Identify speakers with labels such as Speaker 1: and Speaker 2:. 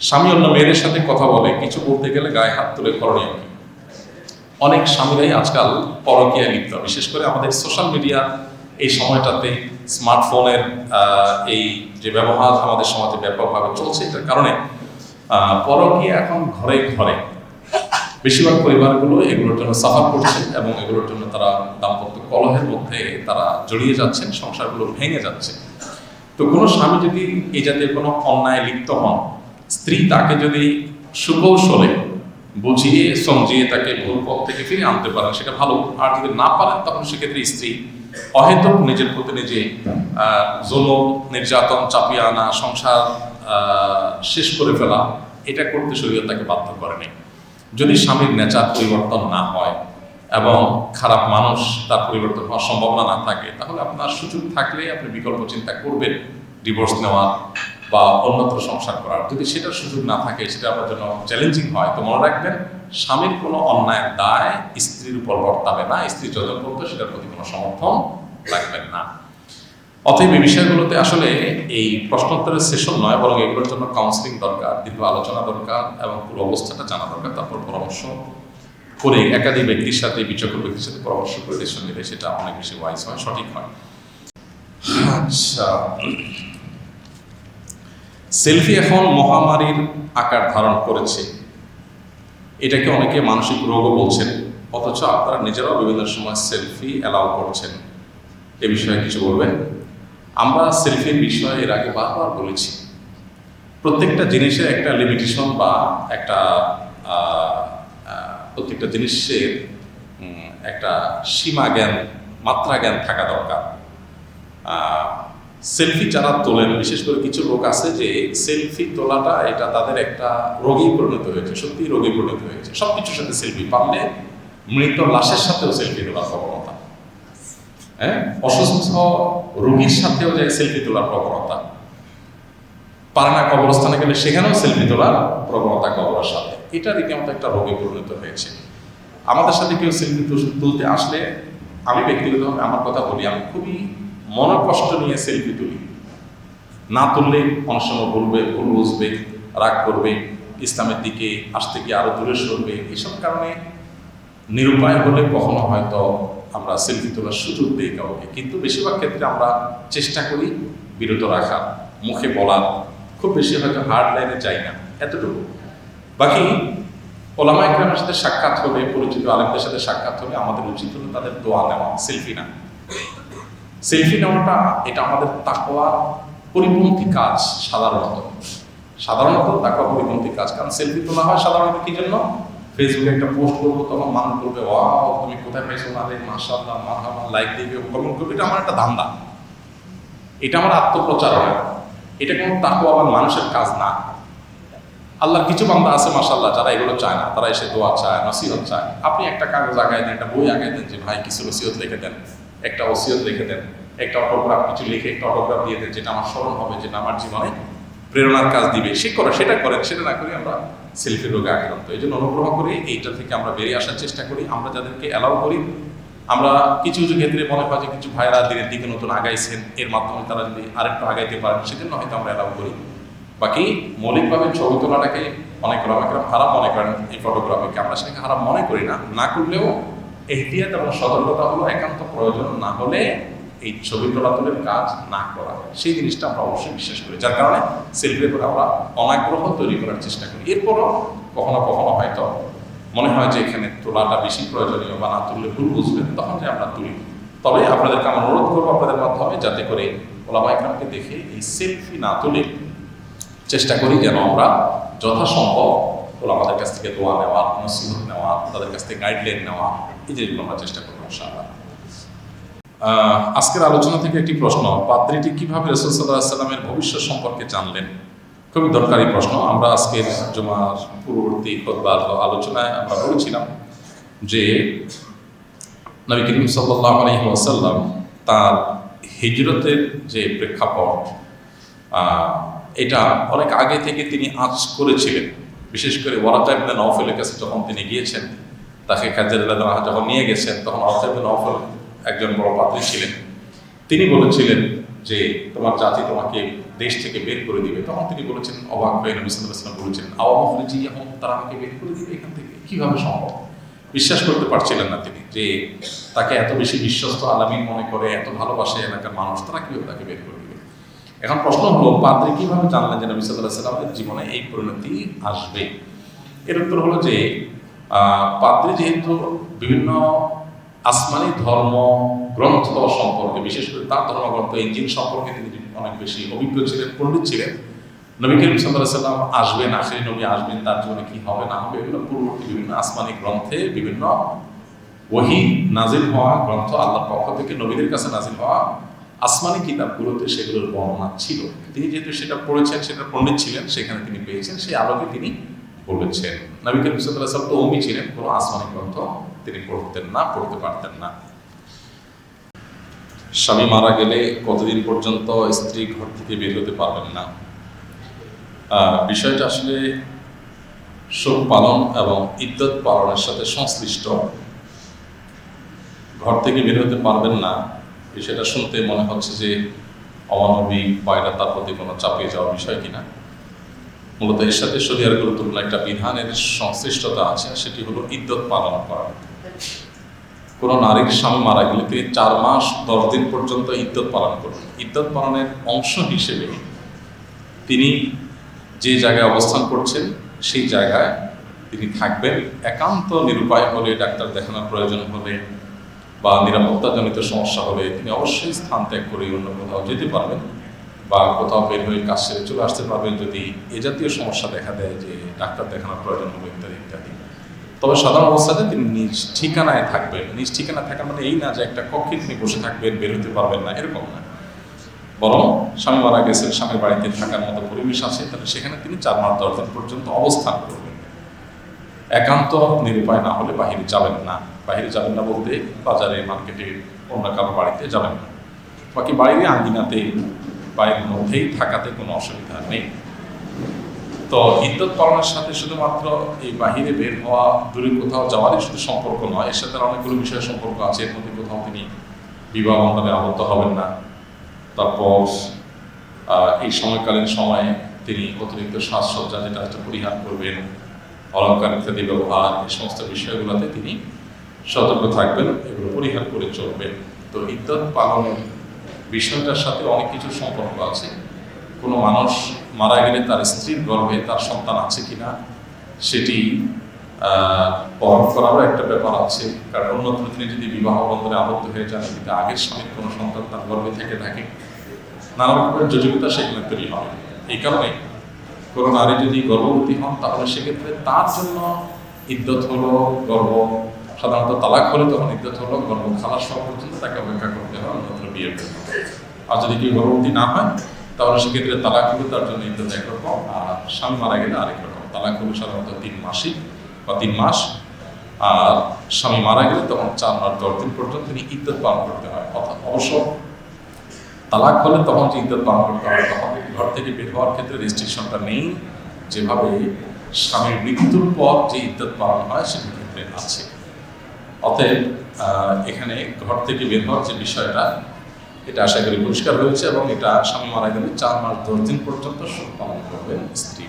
Speaker 1: স্বামী অন্য মেয়েদের সাথে কথা বলে, কিছু বলতে গেলে গায়ে হাত তুলে করণীয় কি? অনেক স্বামীরাই আজকাল পরকীয়ায় লিপ্ত, বিশেষ করে আমাদের সোশ্যাল মিডিয়া এই সময়টাতে স্মার্টফোনের এই যে ব্যবহার আমাদের সমাজে ব্যাপকভাবে চলছে, এটার কারণে পরকীয়া এখন ঘরে ঘরে। বেশিরভাগ পরিবারগুলো এগুলোর জন্য সাফার করছেন এবং এগুলোর জন্য তারা দাম্পত্য কলহের মধ্যে তারা জড়িয়ে যাচ্ছেন, সংসারগুলো ভেঙে যাচ্ছে। তো কোনো স্বামী যদি এই জাতীয় কোনো অন্যায় লিপ্ত হন, স্ত্রী তাকে যদি সুকৌশলে বুঝিয়ে সমঝিয়ে তাকে ভুল পথ থেকে ফিরে আনতে পারেন সেটা ভালো। আর যদি না পারেন তখন সেক্ষেত্রে স্ত্রী অহেতুক নিজের প্রতি নিজে জুলুম নির্যাতন চাপিয়ে আনা, সংসার শেষ করে ফেলা, এটা করতে শরীয়ত তাকে বাধ্য করেনি। যদি স্বামীর নেচার পরিবর্তন না হয় এবং খারাপ মানুষ তার পরিবর্তন হওয়ার সম্ভাবনা না থাকে, তাহলে আপনার সুযোগ থাকলে আপনি বিকল্প চিন্তা করবেন ডিভোর্স নেওয়ার বা অন্যত্র সংসার করার। যদি সেটার সুযোগ না থাকে, সেটা আপনার জন্য চ্যালেঞ্জিং হয়, তো মনে রাখবেন স্বামীর কোনো অন্যায়ের দায় স্ত্রীর উপর বর্তাবে না। স্ত্রী যত করতো সেটার প্রতি কোনো সমর্থন রাখবেন না। অতএব এই বিষয়গুলোতে আসলে এই প্রশ্নোত্তরের সেশন নয়, বরং এগুলোর জন্য কাউন্সিলিং দরকার, দীর্ঘ আলোচনা দরকার এবং পুরো অবস্থাটা জানা দরকার। তারপর পরামর্শ করে একাধিক ব্যক্তির সাথে, বিচক্ষণ ব্যক্তির সাথে পরামর্শ করে ডিসিশন নিলে সেটা অনেক বেশি ওয়াইজ হয়, সঠিক হয়। আচ্ছা, সেলফি এখন মহামারীর আকার ধারণ করেছে, এটাকে অনেকে মানসিক রোগও বলছেন, অথচ আপনারা নিজেরাও বিভিন্ন সময় সেলফি অ্যালাউ করছেন। এ বিষয়ে কিছু বলবেন? আমরা সেলফির বিষয়ে এর আগে বারবার বলেছি, প্রত্যেকটা জিনিসের একটা লিমিটেশন বা একটা প্রত্যেকটা জিনিসের একটা সীমা জ্ঞান, মাত্রা জ্ঞান থাকা দরকার। সেলফি যারা তোলেন, বিশেষ করে কিছু লোক আছে যে সেলফি তোলাটা এটা তাদের একটা রোগী পরিণত হয়েছে, সত্যি রোগী পরিণত হয়েছে। সব কিছুর সাথে সেলফি, পারলে মৃত লাশের সাথেও সেলফি তোলার প্রবণতা, হ্যাঁ, অসুস্থ রোগীর সাথেও যে সেলফি তোলার প্রবণতা, পারে না কবরস্থানে গেলে সেখানেও সেলফি তোলার প্রবণতা কবরের সাথে, এটা রীতিমতো একটা রোগে পরিণত হয়েছে। আমাদের সাথে কেউ সেলফি তুলতে আসলে, আমি ব্যক্তিগতভাবে আমার কথা বলি, আমি খুবই মনে কষ্ট নিয়ে সেলফি তুলি। না তুললে অনেক সময় বলবে, ভুল বুঝবে, রাগ করবে, ইসলামের দিকে আসতে গিয়ে আরো দূরে সরবে। এসব কারণে নিরুপায় হলে কখনো হয়তো আমরা সেলফি তোলার সুযোগ দিই কাউকে, কিন্তু বেশিরভাগ ক্ষেত্রে আমরা চেষ্টা করি বিরত রাখার, মুখে বলার, খুব বেশি হয়তো হার্ড লাইনে যাই না, এতটুকু। বাকি ওলামা ইকরামের সাথে সাক্ষাৎ হলে, পরিচিত আলেমদের সাথে সাক্ষাৎ হলে আমাদের উচিত হলো তাদের দোয়া নেওয়া, সেলফি না। সেলফি নেওয়াটা এটা আমাদের তাকওয়ার পরিপন্থী কাজ। সাধারণত তাকওয়া পরিপন্থী কাজ। কারণ সেলফি তোলা হয় সাধারণত কি জন্য? ফেসবুকে একটা পোস্ট করবো, তখন মানুষ বলবে ওয়াও তুমি কোথায় পেয়েছো, না রে মাশাআল্লাহ, মারহাবা, লাইক দিবে, কমেন্ট করবে। এটা আমার একটা ধান্দা, এটা আমার আত্মপ্রচারণা, এটা কোনো তাকওয়াবান মানুষের কাজ না। আল্লাহর কিছু বান্দা আছে মাশাআল্লাহ যারা এগুলো চায় না, তারা এসে দোয়া চায়, নসিহত চায়। আপনি একটা কাগজ আগায় দেন, একটা বই আগায় দেন যে ভাই কিছু নসিহত লিখে দেন, একটা ওসিয়ত লিখে দেন, একটা অটোগ্রাফ কিছু লিখে একটা অটোগ্রাফ দিয়ে দেন, যেটা আমার স্মরণ হবে, যেটা আমার জীবনে প্রেরণার কাজ দিবে। সে করে সেটা করেন, সেটা না করি আমরা সেলফি রোগে আক্রান্ত। এই জন্য অনুগ্রহ করি এইটা থেকে আমরা বেরিয়ে আসার চেষ্টা করি। আমরা যাদেরকে অ্যালাউ করি, আমরা কিছু কিছু ক্ষেত্রে মনে হয় যে কিছু ভাইরা দিনের দিকে নতুন আগাইছেন, এর মাধ্যমে তারা যদি আরেকটু আগাইতে পারেন সেজন্য হয়তো আমরা অ্যালাউ করি। বাকি মৌলিকভাবে ছবি তোলাটাকে অনেক ওলামায়ে হারাম মনে করেন, এই ফটোগ্রাফিকে আমরা সেটাকে হারাম মনে করি না। না করলেও এহতিয়াত এবং সতর্কতা হলো একান্ত প্রয়োজন না হলে এই ছবি তোলাতুলের কাজ না করা, সেই জিনিসটা আমরা অবশ্যই বিশ্বাস করি। যার কারণে সেলফির উপরে আমরা অনাগ্রহ তৈরি করার চেষ্টা করি। এরপরও কখনো কখনো হয়তো মনে হয় যে এখানে তোলাটা বেশি প্রয়োজনীয় বা না তুললে ভুল বুঝবেন, তখন যে আমরা তুলি। তবে আপনাদেরকে আমি অনুরোধ করবো আপনাদের মাধ্যমে, যাতে করে ওলামায়ে ইকরামকে দেখে এই সেলফি না তুলে চেষ্টা করি যেন আমরা যথাসম্ভব ওলামাদের কাছ থেকে দোয়া নেওয়া, নসিহত নেওয়া, তাদের কাছ থেকে গাইডলাইন নেওয়া, এই জিনিসগুলো আমরা চেষ্টা করবো ইনশাআল্লাহ। আজকের আলোচনা থেকে একটি প্রশ্ন, পাদ্রীটি কিভাবে রাসূল সাল্লাল্লাহু আলাইহি ওয়াসাল্লামের ভবিষ্যৎ সম্পর্কে জানলেন? খুবই দরকারি প্রশ্ন। আমরা আজকের জুমার পূর্ববর্তী খুতবার আলোচনায় আমরা বলেছিলাম যে নবী করিম সাল্লাল্লাহু আলাইহি ওয়াসাল্লাম তার হিজরতের যে প্রেক্ষাপট, এটা অনেক আগে থেকে তিনি আঁচ করেছিলেন। বিশেষ করে ওয়ারাকা ইবনে নওফলের কাছে যখন তিনি গিয়েছেন, তাকে খাদিজা রাদিয়াল্লাহু আনহা যখন নিয়ে গেছেন, তখন ওয়ারাকা ইবনে নওফল একজন বড় পাদ্রী ছিলেন। তিনি বলেছিলেন যে তোমার জাতি তোমাকে দেশ থেকে বের করে দিবে, তখন তিনি বলেছেন, অবাক হয়ে নবী সাল্লাল্লাহু আলাইহি ওয়াসাল্লাম বলেছেন, আওয়ামুখরিজি, এখন তারা আমাকে বের করে দিবে এখান থেকে, কিভাবে সম্ভব? বিশ্বাস করতে পারছিলেন না তিনি যে তাকে এত বেশি বিশ্বস্ত আলামিন মনে করে, এত ভালোবাসে এলাকার মানুষ, তারা কিভাবে তাকে বের করে দিবে। এখন প্রশ্ন হলো, পাদ্রী কিভাবে জানলেন যে নবী সাল্লাল্লাহু আলাইহি ওয়াসাল্লামের জীবনে এই পরিণতি আসবে? এর উত্তর হলো যে পাদ্রী যেহেতু বিভিন্ন আসমানি ধর্ম গ্রন্থ সম্পর্কে, বিশেষ করে তার ধর্মগ্রন্থ ইনজিল সম্পর্কে তিনি অনেক বেশি অভিজ্ঞ ছিলেন, পণ্ডিত ছিলেন। নবী করিম সাল্লাল্লাহু আলাইহি ওয়াসাল্লাম আসবেন, আখেরি নবী আসবেন, তার জীবনে কি হবে না হবে, এগুলো পূর্ববর্তী বিভিন্ন আসমানি গ্রন্থে, বিভিন্ন ওহী নাজিল হওয়া গ্রন্থ, আল্লাহর পক্ষ থেকে নবীদের কাছে নাজিল হওয়া আসমানি কিতাবগুলোতে সেগুলোর বর্ণনা ছিল। তিনি যেহেতু সেটা পড়েছেন, সেটা পণ্ডিত ছিলেন, সেখানে তিনি পেয়েছেন, সেই আলোকে তিনি বলেছেন। নবী করিম সাল্লাল্লাহু আলাইহি ওয়াসাল্লাম তো উম্মি ছিলেন, কোনো আসমানি গ্রন্থ তিনি পড়তেন না, পড়তে পারতেন না। স্বামী মারা গেলে কতদিন পর্যন্ত স্ত্রী ঘর থেকে বের হতে পারবেন না? বিষয়টা আসলে শোক পালন এবং ইদ্যত পালনের সাথে সংশ্লিষ্ট। ঘর থেকে বের হতে পারবেন না, বিষয়টা শুনতে মনে হচ্ছে যে অমানবিক বা এটা তার প্রতি কোনো চাপিয়ে যাওয়ার বিষয় কিনা। মূলত এর সাথে শরীয়তের গুরুত্বপূর্ণ একটা বিধানের সংশ্লিষ্টতা আছে, সেটি হলো ইদ্যত পালন করা। কোনো নারীর স্বামী মারা গেলে তিনি 4 মাস 10 দিন পর্যন্ত ইদ্যত পালন করবেন। ইদ্যত পালনের অংশ হিসেবে তিনি যে জায়গায় অবস্থান করছেন সেই জায়গায় তিনি থাকবেন। একান্ত নিরুপায় হলে, ডাক্তার দেখানোর প্রয়োজন হলে বা নিরাপত্তাজনিত সমস্যা হলে তিনি অবশ্যই স্থান ত্যাগ করে অন্য কোথাও যেতে পারবেন বা কোথাও বের হয়ে কাজ সেরে চলে আসতে পারবেন যদি এ জাতীয় সমস্যা দেখা দেয় যে ডাক্তার দেখানোর প্রয়োজন হবে ইত্যাদি ইত্যাদি। তবে সাধারণ অবস্থাতে তিনি নিজ ঠিকানায় থাকবেন। নিজ ঠিকানায় থাকা মানে এই না যে একটা কক্ষে তিনি বসে থাকবেন, বের হতে পারবেন না, এরকম না। বরং স্বামী মারা গেছেন, স্বামীর বাড়িতে থাকার মতো পরিবেশ আছে, তাহলে সেখানে তিনি 4 মাস 10 দিন পর্যন্ত অবস্থান করবেন। একান্ত নিরুপায় না হলে বাহিরে যাবেন না। বাহিরে যাবেন না বলতে বাজারে, মার্কেটে, অন্য কারো বাড়িতে যাবেন না। বাকি বাইরে আঙ্গিনাতে, বাড়ির মধ্যেই থাকাতে কোনো অসুবিধা নেই। তো ইদ্যত পালনের সাথে শুধুমাত্র এই বাহিরে বের হওয়া, দূরে কোথাও যাওয়ারই শুধু সম্পর্ক নয়, এর সাথে অনেকগুলো বিষয়ের সম্পর্ক আছে। এর মধ্যে কোথাও তিনি বিবাহ বন্ধনে আবদ্ধ হবেন না। তারপর এই সময়কালীন সময়ে তিনি অতিরিক্ত সাজসজ্জা যেটা হচ্ছে পরিহার করবেন, অলঙ্কার ইত্যাদি ব্যবহার, এই সমস্ত বিষয়গুলোতে তিনি সতর্ক থাকবেন, এগুলো পরিহার করে চলবেন। তো ইদ্যত পালনের বিষয়টার সাথে অনেক কিছু সম্পর্ক আছে। কোনো মানুষ মারা গেলে তার স্ত্রীর গর্ভে তার সন্তান আছে কিনা সেটি পরখ করারও একটা ব্যাপার আছে। কারণ অন্যত্র তিনি যদি বিবাহ বন্ধনে আবদ্ধ হয়ে যান, কিন্তু আগের স্বামীর কোনো সন্তান তার গর্ভে থেকে থাকে, নানা রকমের জটিলতা সেখানে তৈরি হবে। এই কারণে কোনো নারী যদি গর্ভবতী হন তাহলে সেক্ষেত্রে তার জন্য ইদ্যত হলো গর্ভ, সাধারণত তালাক হলে তখন ইদ্যত হলো গর্ভ খালাস হওয়া পর্যন্ত তাকে অপেক্ষা করতে হয় অন্যত্র বিয়ের জন্য। আর যদি কেউ গর্ভবতী না হয় তাহলে সেক্ষেত্রে তালাক হলে তার জন্য ইদ্যত একরকম, আর স্বামী মারা গেলে আরেক রকম। তালাক হলে সাধারণত 3 মাসিক বা 3 মাস, আর স্বামী মারা গেলে তখন 4 মাস 10 দিন পর্যন্ত তিনি ইদ্যত পালন করতে হয়। অবশ্য তালাক হলে তখন যে ইদ্যত পালন করতে হয়, তখন ঘর থেকে বের হওয়ার ক্ষেত্রে রেস্ট্রিকশনটা নেই, যেভাবে স্বামীর মৃত্যুর পর যে ইদ্যত পালন হয় সেটার ক্ষেত্রে আছে। অতএব এখানে ঘর থেকে বের হওয়ার যে বিষয়টা, এটা আশা করি পরিষ্কার হয়েছে, এবং এটা স্বামী মারা গেলে 4 মাস 10 দিন পর্যন্ত শোক পালন করবেন স্ত্রী।